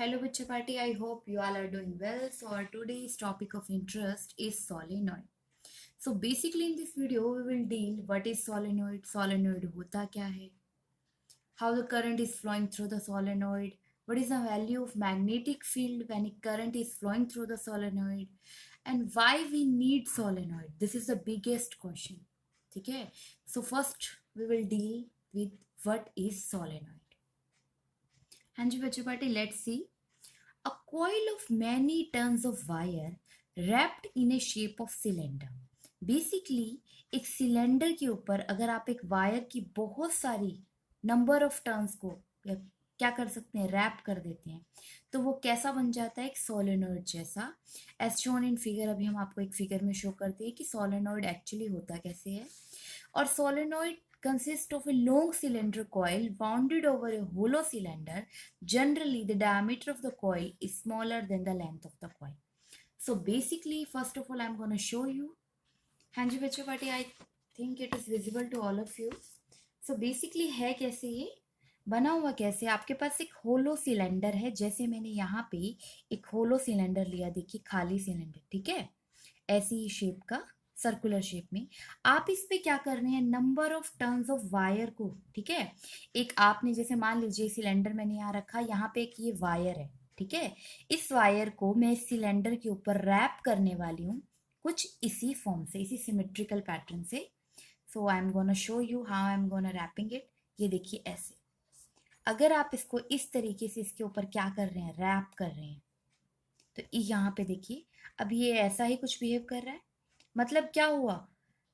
Hello, Bachcha Party. I hope you all are doing well. So, our today's topic of interest is solenoid. So, basically, in this video, we will deal what is solenoid, solenoid hota kya hai, how the current is flowing through the solenoid, what is the value of magnetic field when a current is flowing through the solenoid, and why we need solenoid. This is the biggest question. Okay. So, first, we will deal with what is solenoid. Hanji Bachcha Party, let's see. A coil of many tons of wire wrapped in a shape of cylinder. Basically एक cylinder के ऊपर अगर आप एक wire की बहुत सारी number of turns को या क्या कर सकते हैं, रैप कर देते हैं, तो वो कैसा बन जाता है, एक सोलेनोइड जैसा. एज शोन इन फिगर, अभी हम आपको एक फिगर में शो करते हैं कि सोलेनोइड एक्चुअली होता कैसे है. और solenoid consist of a long cylinder coil wounded over a hollow cylinder. Generally, the diameter of the coil is smaller than the length of the coil. So basically, first of all, I'm going to show you. Hanji Bachcha Party, I think it is visible to all of you. So basically है कैसे, ये बना हुआ कैसे, आपके पास एक hollow cylinder है. जैसे मैंने यहाँ पे एक होलो सिलेंडर लिया, देखिए खाली सिलेंडर, ठीक है, ऐसी शेप का, सर्कुलर शेप में. आप इस पे क्या कर रहे हैं, number of turns of wire को, ठीक है, एक आपने जैसे मान लीजिए सिलेंडर मैंने यहाँ रखा, यहाँ पे एक ये वायर है, ठीक है, इस वायर को मैं इस सिलेंडर के ऊपर रैप करने वाली हूँ कुछ इसी फॉर्म से, इसी सिमेट्रिकल पैटर्न से. So I am gonna show you how I am gonna wrapping it. ये देखिए ऐसे, अगर आप इसको इस तरीके से इसके ऊपर क्या कर रहे हैं, रैप कर रहे हैं, तो यहाँ पे देखिए अब ये ऐसा ही कुछ बिहेव कर रहा है. मतलब क्या हुआ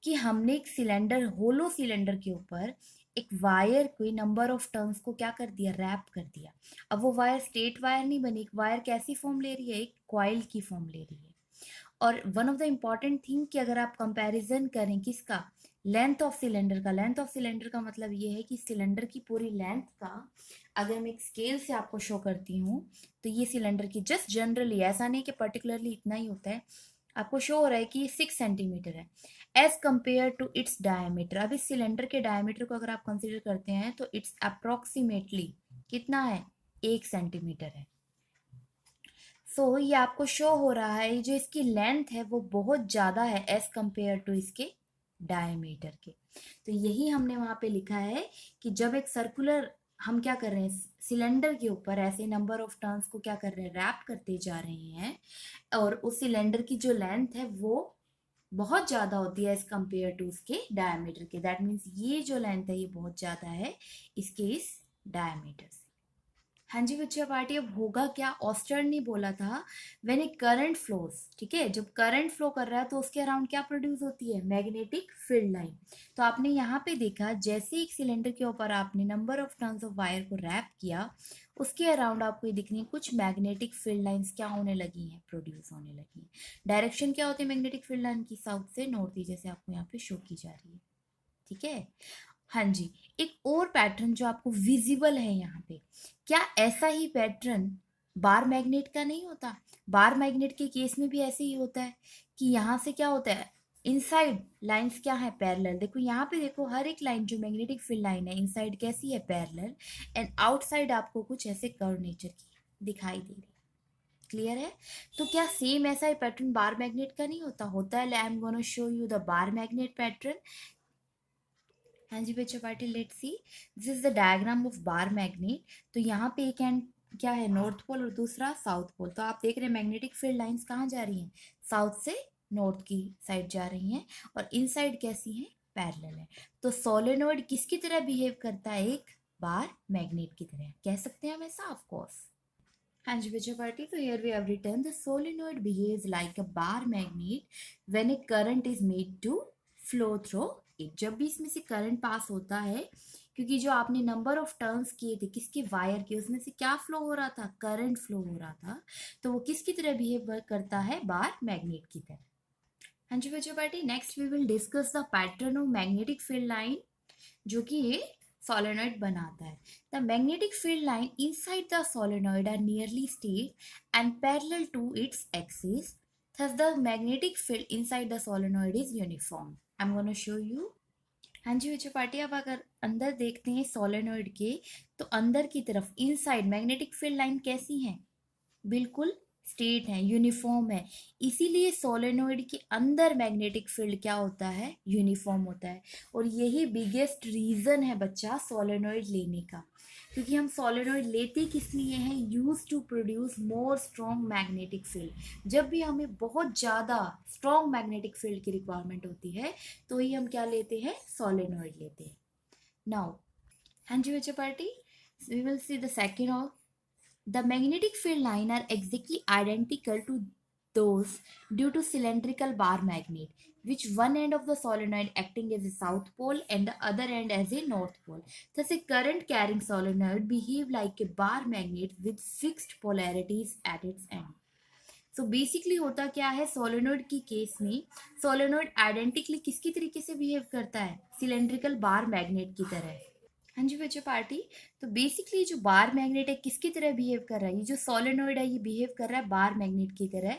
कि हमने एक सिलेंडर, होलो सिलेंडर के ऊपर एक वायर कोई नंबर ऑफ टर्न्स को क्या कर दिया, रैप कर दिया. अब वो वायर स्ट्रेट वायर नहीं बनी, एक वायर कैसी फॉर्म ले रही है, एक कॉइल की फॉर्म ले रही है. और one of the important thing कि अगर आप कंपैरिजन करें किसका, लेंथ ऑफ सिलेंडर का, लेंथ ऑफ सिलेंडर का मतलब ये है कि सिलेंडर की पूरी लेंथ का अगर मैं एक स्केल से आपको शो करती हूँ, तो ये सिलेंडर की जस्ट जनरली, ऐसा नहीं कि पर्टिकुलरली इतना ही होता है, आपको शो हो रहा है कि ये 6 सेंटीमीटर है as compare to its diameter. अब इस सिलेंडर के डायमीटर को अगर आप कंसिडर करते हैं तो इट्स अप्रोक्सीमेटली कितना है, 1 सेंटीमीटर है. सो ये आपको शो हो रहा है जो इसकी लेंथ है वो बहुत ज़्यादा है एज कंपेयर टू इसके डायमीटर के. तो यही हमने वहाँ पे लिखा है कि जब एक सर्कुलर हम क्या कर रहे हैं, सिलेंडर के ऊपर ऐसे नंबर ऑफ टर्न्स को क्या कर रहे हैं, रैप करते जा रहे हैं, और उस सिलेंडर की जो लेंथ है वो बहुत ज़्यादा होती है एज कंपेयर टू उसके डायमीटर के. दैट मीन्स ये जो लेंथ है ये बहुत ज़्यादा है इसके इस डायमीटर से. हाँ जी बच्चा पार्टी, अब होगा क्या, ऑस्टर्न ने बोला था व्हेन ए करंट फ्लोज, ठीक है, जब करंट फ्लो कर रहा है तो उसके अराउंड क्या प्रोड्यूस होती है, मैग्नेटिक फील्ड लाइन. तो आपने यहाँ पे देखा जैसे एक सिलेंडर के ऊपर आपने number of turns of wire को रैप किया, उसके अराउंड आपको ये दिखनी है कुछ मैग्नेटिक फील्ड लाइंस क्या होने लगी हैं, प्रोड्यूस होने लगी हैं. डायरेक्शन क्या होती है मैग्नेटिक फील्ड लाइन की, साउथ से नॉर्थ, जैसे आपको यहाँ पे शो की जा रही है, ठीक है. हाँ जी, एक और पैटर्न जो आपको विजिबल है यहाँ पे, क्या ऐसा ही पैटर्न बार मैग्नेट का नहीं होता. बार मैग्नेट के केस में भी ऐसे ही होता है कि यहाँ से क्या होता है, इनसाइड लाइंस क्या है, पैरेलल. देखो यहाँ पे, देखो हर एक लाइन जो मैग्नेटिक फील्ड लाइन है इनसाइड कैसी है, पैरेलल, एंड आउटसाइड आपको कुछ ऐसे कर्व नेचर की दिखाई दे रही है. क्लियर है. तो क्या सेम ऐसा ही पैटर्न बार मैग्नेट का नहीं होता, होता है. आई am gonna show you the bar magnet pattern. हाँ जी बच्चों party, let's see, this is the diagram of bar magnet. तो यहाँ पे एक एंड क्या है, नॉर्थ पोल, और दूसरा साउथ पोल. तो आप देख रहे हैं मैग्नेटिक फील्ड लाइंस कहाँ जा रही हैं, साउथ से नॉर्थ की साइड जा रही हैं, और इन साइड कैसी हैं, पैरेलल है. तो सोलेनोइड किसकी तरह बिहेव करता है, एक बार मैग्नेट की तरह कह सकते हैं हम ऐसा, ऑफ कोर्स. हाँ जी बच्चों पार्टी, तो here we have written the solenoid behaves like a bar magnet when a current is made to flow through it. जब भी इसमें से करंट पास होता है, क्योंकि जो आपने नंबर ऑफ टर्न्स किए थे किसके, वायर के, उसमें से क्या फ्लो हो रहा था, करंट फ्लो हो रहा था, तो वो किसकी तरह बिहेव करता है, बार मैग्नेट की तरह. हाँ जी बच्चों party, next we will discuss the pattern of magnetic field line जो कि ये solenoid बनाता है. The magnetic field line inside the solenoid are nearly straight and parallel to its axis. Thus, the magnetic field inside the solenoid is uniform. I'm going to show you. हाँ जी बच्चों party, अब अगर अंदर देखते हैं सोलेनोइड के, तो अंदर की तरफ इनसाइड मैग्नेटिक फील्ड लाइन कैसी है, बिल्कुल स्ट्रेट है, यूनिफॉर्म है। इसीलिए सोलेनोइड के अंदर मैग्नेटिक फील्ड क्या होता है, यूनिफॉर्म होता है। और यही बिगेस्ट रीजन है बच्चा सोलेनोइड लेने का, क्योंकि हम सोलेनोइड लेते किस लिए हैं, use to produce more strong magnetic field. जब भी हमें बहुत ज़्यादा स्ट्रॉन्ग मैग्नेटिक फील्ड की रिक्वायरमेंट होती है तो ही हम क्या लेते हैं, सोलेनोइड लेते हैं। नाउ, हाँ जी बच्चे party, we will see the second of the magnetic field line are exactly identical to those due to cylindrical bar magnet, which one end of the solenoid acting as a south pole and the other end as a north pole. Thus, a current carrying solenoid behave like a bar magnet with fixed polarities at its end. So basically होता क्या है, solenoid की case में solenoid identically किसकी तरीके से behave करता है, सिलेंड्रिकल बार मैग्नेट की तरह। हाँ जी बच्चों पार्टी, तो बेसिकली जो बार मैग्नेट है किसकी तरह बिहेव कर रहा है, ये जो सोलेनोइड है ये बिहेव कर रहा है बार मैग्नेट की तरह,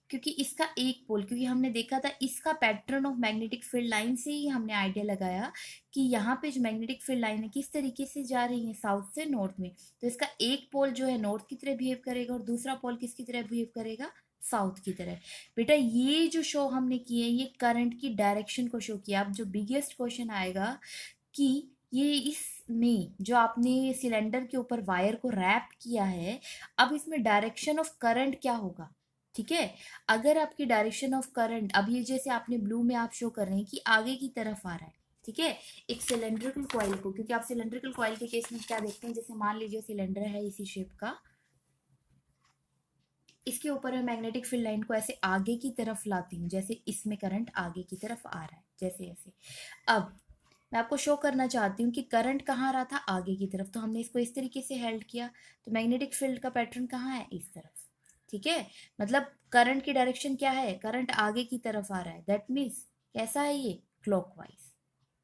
क्योंकि इसका एक पोल, क्योंकि हमने देखा था इसका pattern of magnetic field line से ही हमने आइडिया लगाया कि यहाँ पे जो मैग्नेटिक फील्ड लाइन है किस तरीके से जा रही है, साउथ से नॉर्थ में। तो इसका एक पोल जो है नॉर्थ की तरह बिहेव करेगा और दूसरा पोल किसकी तरह बिहेव करेगा, साउथ की तरह। बेटा ये जो शो हमने किए ये करंट की डायरेक्शन को शो किया। अब जो बिगेस्ट क्वेश्चन आएगा कि ये इसमें जो आपने सिलेंडर के ऊपर वायर को रैप किया है, अब इसमें डायरेक्शन ऑफ करंट क्या होगा। ठीक है, अगर आपकी डायरेक्शन ऑफ करंट, अब ये जैसे आपने ब्लू में आप शो कर रहे हैं कि आगे की तरफ आ रहा है, ठीक है, एक सिलेंड्रिकल कॉइल को, क्योंकि आप सिलेंड्रिकल कॉइल के केस में क्या देखते हैं, जैसे मान लीजिए सिलेंडर है इसी शेप का, इसके ऊपर मैं मैग्नेटिक फील्ड लाइन को ऐसे आगे की तरफ लाती हूँ, जैसे इसमें करंट आगे की तरफ आ रहा है, जैसे ऐसे। अब मैं आपको शो करना चाहती हूँ कि करंट कहाँ आ रहा था, आगे की तरफ, तो हमने इसको इस तरीके से हेल्ड किया, तो मैग्नेटिक फील्ड का पैटर्न कहाँ है, इस तरफ। ठीक है, मतलब करंट की डायरेक्शन क्या है, करंट आगे की तरफ आ रहा है, दैट मीन्स कैसा है ये, क्लॉकवाइज।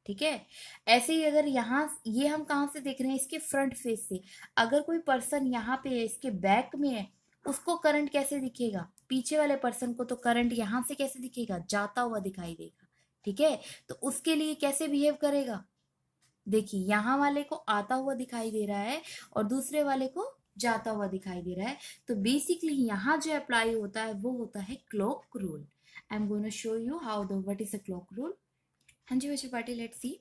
ठीक है, ऐसे ही अगर यहाँ ये हम कहाँ से देख रहे हैं, इसके फ्रंट फेस से। अगर कोई पर्सन यहाँ पे है, इसके बैक में है, उसको करंट कैसे दिखेगा, पीछे वाले पर्सन को तो करंट यहाँ से कैसे दिखेगा, जाता हुआ दिखाई देगा। ठीक है, तो उसके लिए कैसे बिहेव करेगा, देखिए यहाँ वाले को आता हुआ दिखाई दे रहा है और दूसरे वाले को जाता हुआ दिखाई दे रहा है। तो बेसिकली यहाँ जो अप्लाई होता है वो होता है clock rule. I am going to show you how the what is a clock rule. हाँ जी बच्चे पार्टी, लेट्स सी।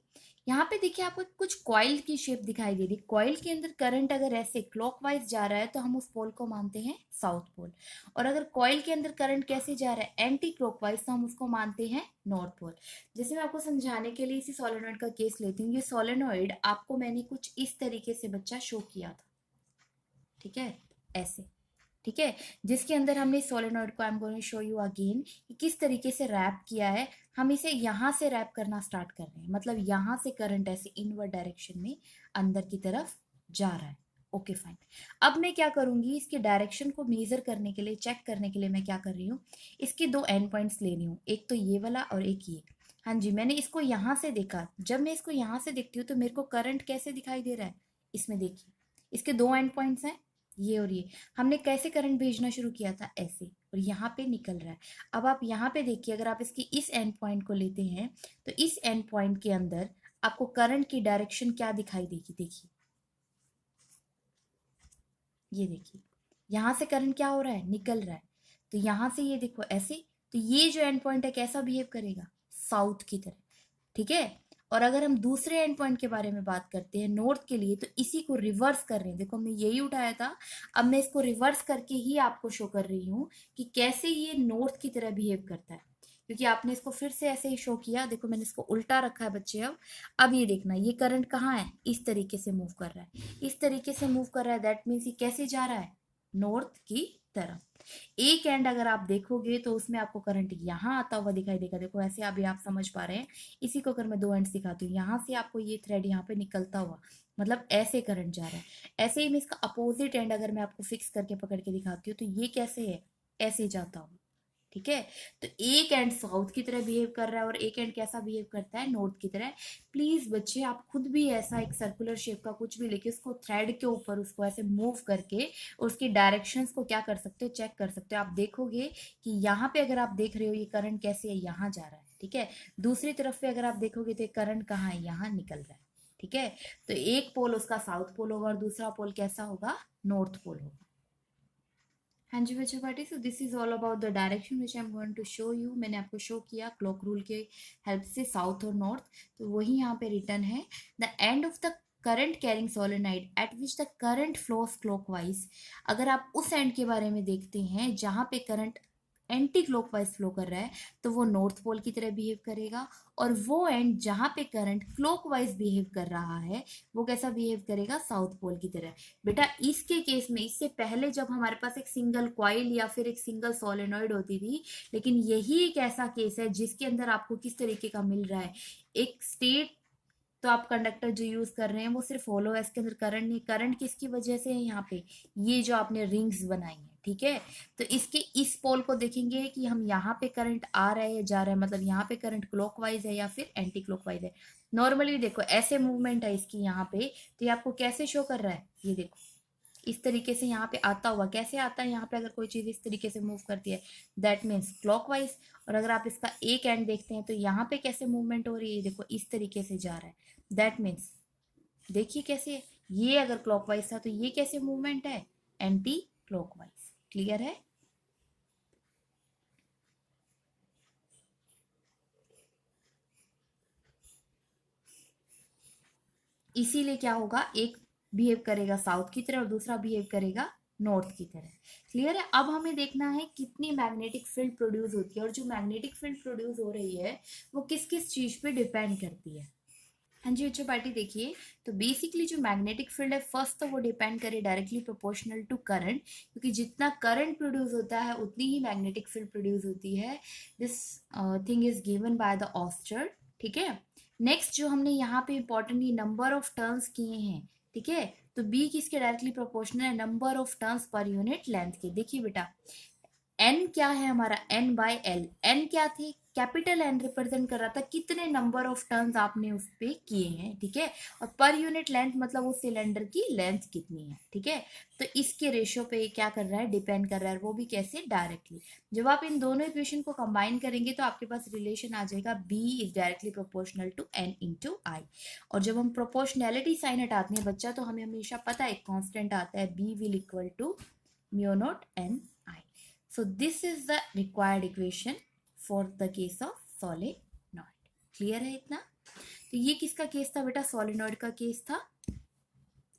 यहाँ पे देखिए आपको कुछ कॉइल की शेप दिखाई दे रही है। कॉइल के अंदर करंट अगर ऐसे क्लॉकवाइज जा रहा है तो हम उस पोल को मानते हैं साउथ पोल, और अगर कॉइल के अंदर करंट कैसे जा रहा है, एंटी क्लॉकवाइज, तो हम उसको मानते हैं नॉर्थ पोल। जैसे मैं आपको समझाने के लिए इसी सोलेनोइड का केस लेती हूँ। ये सोलेनोइड आपको मैंने कुछ इस तरीके से बच्चा शो किया था, ठीक है, ऐसे। ठीक है, जिसके अंदर हमने सोलेनोइड को, I am going to show you again, कि किस तरीके से रैप किया है। हम इसे यहाँ से रैप करना स्टार्ट कर रहे हैं, मतलब यहाँ से करंट ऐसे इनवर्ड डायरेक्शन में अंदर की तरफ जा रहा है। Okay fine. अब मैं क्या करूंगी, इसके डायरेक्शन को मेजर करने के लिए, चेक करने के लिए मैं क्या कर रही हूँ, इसके दो एंड पॉइंट्स ले रही हूँ, एक तो ये वाला और एक ये। हाँ जी, मैंने इसको यहाँ से देखा, जब मैं इसको यहाँ से देखती हूँ तो मेरे को करंट कैसे दिखाई दे रहा है, इसमें देखिए इसके दो एंड पॉइंट्स हैं, ये और ये। हमने कैसे करंट भेजना शुरू किया था, ऐसे, और यहाँ पे निकल रहा है। अब आप यहाँ पे देखिए, अगर आप इसकी इस एंड पॉइंट को लेते हैं तो इस एंड पॉइंट के अंदर आपको करंट की डायरेक्शन क्या दिखाई देगी, देखिए, ये देखिए, यहाँ से करंट क्या हो रहा है, निकल रहा है। तो यहाँ से ये देखो ऐसे, तो ये जो एंड पॉइंट है कैसा बिहेव करेगा, साउथ की तरह। ठीक है, और अगर हम दूसरे एंड पॉइंट के बारे में बात करते हैं नॉर्थ के लिए, तो इसी को रिवर्स कर रहे हैं। देखो हमने यही उठाया था, अब मैं इसको रिवर्स करके ही आपको शो कर रही हूँ कि कैसे ये नॉर्थ की तरह बिहेव करता है, क्योंकि आपने इसको फिर से ऐसे ही शो किया। देखो मैंने इसको उल्टा रखा है बच्चे। अब ये देखना, ये करंट कहाँ है, इस तरीके से मूव कर रहा है, इस तरीके से मूव कर रहा है, दैट मीन्स ये कैसे जा रहा है, नॉर्थ की तरफ। एक एंड अगर आप देखोगे तो उसमें आपको करंट यहाँ आता हुआ दिखाई देगा। देखो ऐसे अभी आप समझ पा रहे हैं। इसी को अगर मैं दो एंड्स दिखाती हूँ, यहाँ से आपको ये थ्रेड यहाँ पे निकलता हुआ, मतलब ऐसे करंट जा रहा है। ऐसे ही मैं इसका अपोजिट एंड अगर मैं आपको फिक्स करके पकड़ के दिखाती हूँ तो ये कैसे है, ऐसे जाता हुआ। ठीक है, तो एक एंड साउथ की तरह बिहेव कर रहा है और एक एंड कैसा बिहेव करता है, नॉर्थ की तरह। प्लीज बच्चे आप खुद भी ऐसा एक सर्कुलर शेप का कुछ भी लेके उसको थ्रेड के ऊपर उसको ऐसे मूव करके उसकी डायरेक्शंस को क्या कर सकते हो, चेक कर सकते हो। आप देखोगे कि यहाँ पे अगर आप देख रहे हो ये करंट कैसे है, यहाँ जा रहा है। ठीक है, दूसरी तरफ पे अगर आप देखोगे तो करंट कहाँ है, यहाँ निकल रहा है। ठीक है, तो एक पोल उसका साउथ पोल होगा और दूसरा पोल कैसा होगा, नॉर्थ पोल होगा। हाँ जी बच्चों party, so this is all about the direction which I am going to show you. मैंने आपको शो किया क्लॉक रूल के हेल्प से साउथ और नॉर्थ, तो वही यहाँ पे रिटर्न है। The end of the current carrying solenoid at which the current flows clockwise. अगर आप उस एंड के बारे में देखते हैं जहाँ पे करंट एंटी क्लॉकवाइज फ्लो कर रहा है, तो वो नॉर्थ पोल की तरह बिहेव करेगा। और वो एंड जहाँ पे करंट क्लॉकवाइज बिहेव कर रहा है, वो कैसा बिहेव करेगा, साउथ पोल की तरह। बेटा इसके केस में, इससे पहले जब हमारे पास एक सिंगल कॉइल या फिर एक सिंगल सोलेनॉइड होती थी, लेकिन यही एक ऐसा केस है जिसके अंदर आपको किस तरीके का मिल रहा है, एक स्टेट। तो आप कंडक्टर जो यूज कर रहे हैं वो सिर्फ होलो है, इसके अंदर करंट नहीं। करंट किसकी वजह से है, यहाँ पे ये जो आपने रिंग्स बनाई है, ठीक है। तो इसके इस पोल को देखेंगे कि हम यहाँ पे करंट आ रहा है या जा रहा है, मतलब यहाँ पे करंट क्लॉकवाइज है या फिर एंटी क्लॉकवाइज है। नॉर्मली देखो ऐसे मूवमेंट है इसकी यहाँ पे, तो ये आपको कैसे शो कर रहा है, ये देखो इस तरीके से यहाँ पे आता हुआ। कैसे आता है, यहाँ पे अगर कोई चीज इस तरीके से मूव करती है, दैट मीन्स क्लॉकवाइज। और अगर आप इसका एक एंड देखते हैं तो यहाँ पे कैसे मूवमेंट हो रही है, देखो इस तरीके से जा रहा है, दैट मीन्स देखिए कैसे, ये अगर क्लॉकवाइज था तो ये कैसे मूवमेंट है, एंटी क्लॉकवाइज। क्लियर है। इसीलिए क्या होगा, एक बिहेव करेगा साउथ की तरह और दूसरा बिहेव करेगा नॉर्थ की तरह। क्लियर है। अब हमें देखना है कितनी मैग्नेटिक फील्ड प्रोड्यूस होती है, और जो मैग्नेटिक फील्ड प्रोड्यूस हो रही है वो किस किस चीज पे डिपेंड करती है। हाँ जी अच्छा पार्टी, देखिए तो बेसिकली जो मैग्नेटिक फील्ड है, फर्स्ट तो वो डिपेंड करे डायरेक्टली प्रोपोर्शनल टू करंट, क्योंकि जितना करंट प्रोड्यूस होता है उतनी ही मैग्नेटिक फील्ड प्रोड्यूस होती है। This thing is given by the ऑस्टर, ठीक है। नेक्स्ट जो हमने यहाँ पे इंपॉर्टेंट ये नंबर ऑफ टर्न्स किए हैं, ठीक है। तो बी किसके डायरेक्टली प्रोपोर्शनल है, number of turns per unit length के। देखिए बेटा एन क्या है हमारा, एन बाय एल। एन क्या थी, कैपिटल एन रिप्रेजेंट कर रहा था कितने नंबर ऑफ टर्न्स आपने उस पे किए हैं, ठीक है। और पर यूनिट लेंथ मतलब उस सिलेंडर की लेंथ कितनी है, ठीक है। तो इसके रेशियो पे क्या कर रहा है, डिपेंड कर रहा है, वो भी कैसे, डायरेक्टली। जब आप इन दोनों इक्वेशन को कंबाइन करेंगे तो आपके पास रिलेशन आ जाएगा B is directly proportional to n into I. और जब हम प्रोपोर्शनैलिटी साइन हटाते हैं बच्चा, तो हमें हमेशा पता है एक कॉन्स्टेंट आता है, B will equal to mu naught N I. So this is the required equation for the case of solenoid. Clear है इतना। तो ये किसका केस था बेटा, सोलेनॉइड का केस था।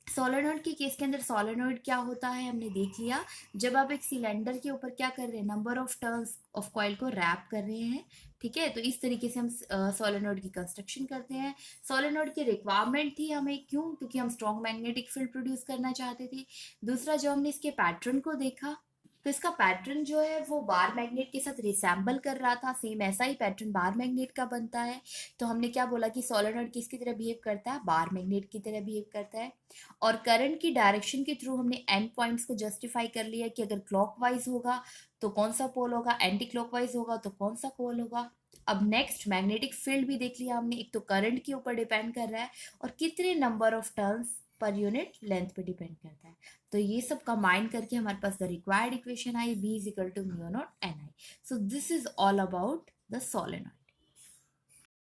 सोलेनॉइड के केस के अंदर सोलेनॉइड क्या होता है हमने देख लिया। जब आप एक सिलेंडर के ऊपर क्या कर रहे हैं, number of turns of coil को रैप कर रहे हैं, ठीक है। तो इस तरीके से हम सोलेनॉइड की कंस्ट्रक्शन करते हैं। सोलेनॉइड की रिक्वायरमेंट थी हमें, क्यों, क्योंकि हम स्ट्रॉन्ग मैग्नेटिक फील्ड प्रोड्यूस करना चाहते थे। दूसरा जो हमने इसके पैटर्न को देखा, तो इसका पैटर्न जो है वो बार मैग्नेट के साथ रिसेंबल कर रहा था, सेम ऐसा ही पैटर्न बार मैग्नेट का बनता है। तो हमने क्या बोला कि सोलेनॉइड किसकी तरह बिहेव करता है, बार मैग्नेट की तरह बिहेव करता है। और करंट की डायरेक्शन के थ्रू हमने एंड पॉइंट्स को जस्टिफाई कर लिया कि अगर क्लॉकवाइज होगा तो कौन सा पोल होगा, एंटी क्लॉकवाइज होगा तो कौन सा पोल होगा। अब नेक्स्ट मैग्नेटिक फील्ड भी देख लिया हमने, एक तो करंट के ऊपर डिपेंड कर रहा है और कितने number of turns per unit length पे डिपेंड करता है। तो ये सब कंबाइन करके हमारे पास द रिक्वायर्ड इक्वेशन आई, B is equal to mu naught N I. So this is all about the solenoid.